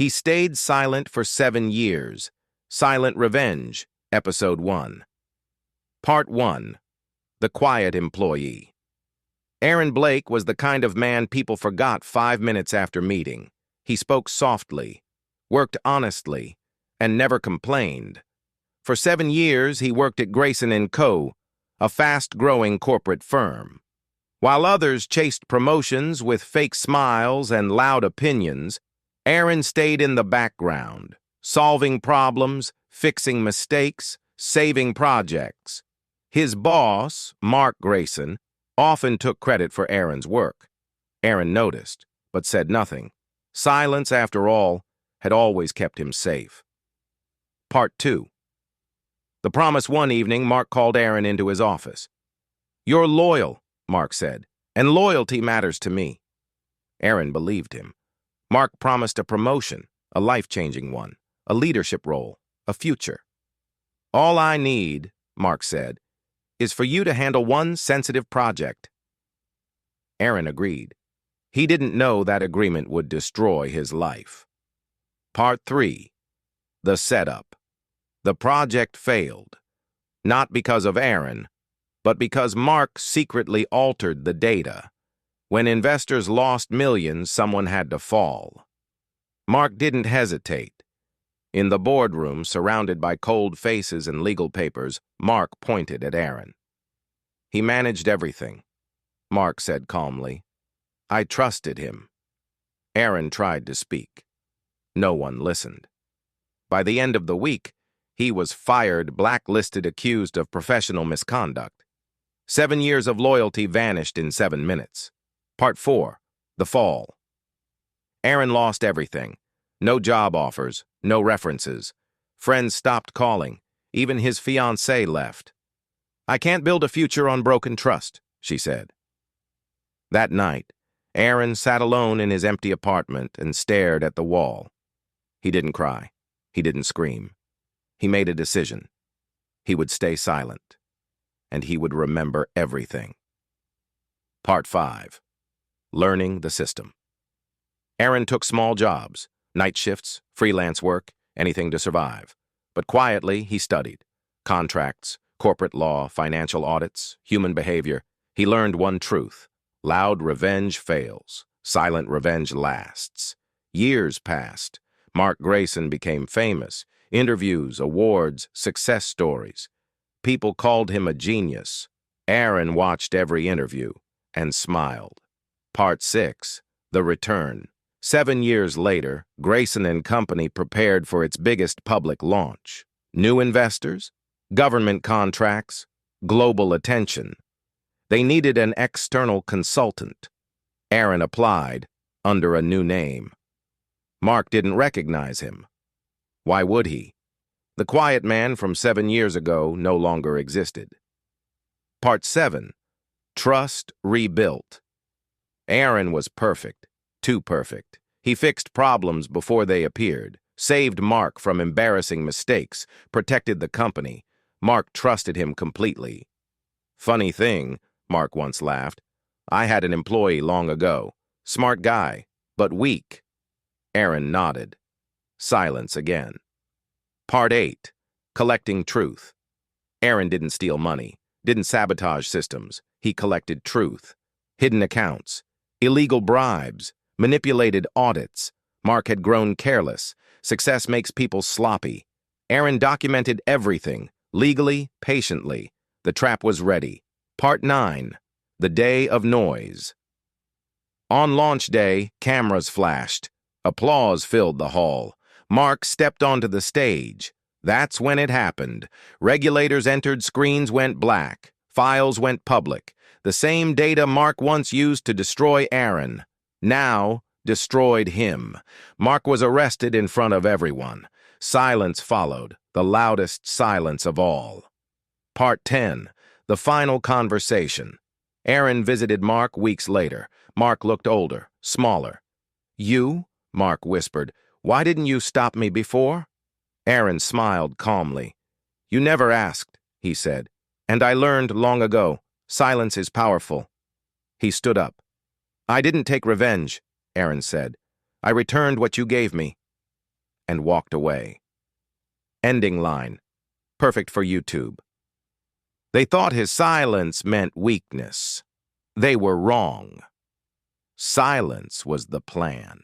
He stayed silent for 7 years. Silent Revenge, Episode 1. Part 1. The Quiet Employee. Aaron Blake was the kind of man people forgot 5 minutes after meeting. He spoke softly, worked honestly, and never complained. For 7 years, he worked at Grayson & Co., a fast-growing corporate firm. While others chased promotions with fake smiles and loud opinions, Aaron stayed in the background, solving problems, fixing mistakes, saving projects. His boss, Mark Grayson, often took credit for Aaron's work. Aaron noticed, but said nothing. Silence, after all, had always kept him safe. Part 2. The promise one evening, Mark called Aaron into his office. "You're loyal," Mark said, "and loyalty matters to me." Aaron believed him. Mark promised a promotion, a life-changing one, a leadership role, a future. "All I need," Mark said, "is for you to handle one sensitive project." Aaron agreed. He didn't know that agreement would destroy his life. Part 3. The Setup. The project failed, not because of Aaron, but because Mark secretly altered the data. When investors lost millions, someone had to fall. Mark didn't hesitate. In the boardroom, surrounded by cold faces and legal papers, Mark pointed at Aaron. "He managed everything," Mark said calmly. "I trusted him." Aaron tried to speak. No one listened. By the end of the week, he was fired, blacklisted, accused of professional misconduct. 7 years of loyalty vanished in 7 minutes. Part 4. The Fall. Aaron lost everything. No job offers, no references. Friends stopped calling. Even his fiancée left. "I can't build a future on broken trust," she said. That night, Aaron sat alone in his empty apartment and stared at the wall. He didn't cry. He didn't scream. He made a decision. He would stay silent, and he would remember everything. Part 5. Learning the System. Aaron took small jobs, night shifts, freelance work, anything to survive. But quietly, he studied. Contracts, corporate law, financial audits, human behavior. He learned one truth. Loud revenge fails. Silent revenge lasts. Years passed. Mark Grayson became famous. Interviews, awards, success stories. People called him a genius. Aaron watched every interview and smiled. Part 6. The Return. 7 years later, Grayson & Company prepared for its biggest public launch. New investors, government contracts, global attention. They needed an external consultant. Aaron applied under a new name. Mark didn't recognize him. Why would he? The quiet man from 7 years ago no longer existed. Part 7. Trust Rebuilt. Aaron was perfect, too perfect. He fixed problems before they appeared, saved Mark from embarrassing mistakes, protected the company. Mark trusted him completely. "Funny thing," Mark once laughed, "I had an employee long ago. Smart guy, but weak." Aaron nodded. Silence again. Part 8. Collecting Truth. Aaron didn't steal money, didn't sabotage systems. He collected truth. Hidden accounts, illegal bribes, manipulated audits. Mark had grown careless. Success makes people sloppy. Aaron documented everything, legally, patiently. The trap was ready. Part 9. The Day of Noise. On launch day, cameras flashed. Applause filled the hall. Mark stepped onto the stage. That's when it happened. Regulators entered, screens went black. Files went public. The same data Mark once used to destroy Aaron now destroyed him. Mark was arrested in front of everyone. Silence followed, the loudest silence of all. Part 10. The Final Conversation. Aaron visited Mark weeks later. Mark looked older, smaller. "You?" Mark whispered. "Why didn't you stop me before?" Aaron smiled calmly. "You never asked," he said. "And I learned long ago, silence is powerful." He stood up. "I didn't take revenge," Aaron said. "I returned what you gave me." and walked away. Ending line. Perfect for YouTube. They thought his silence meant weakness. They were wrong. Silence was the plan.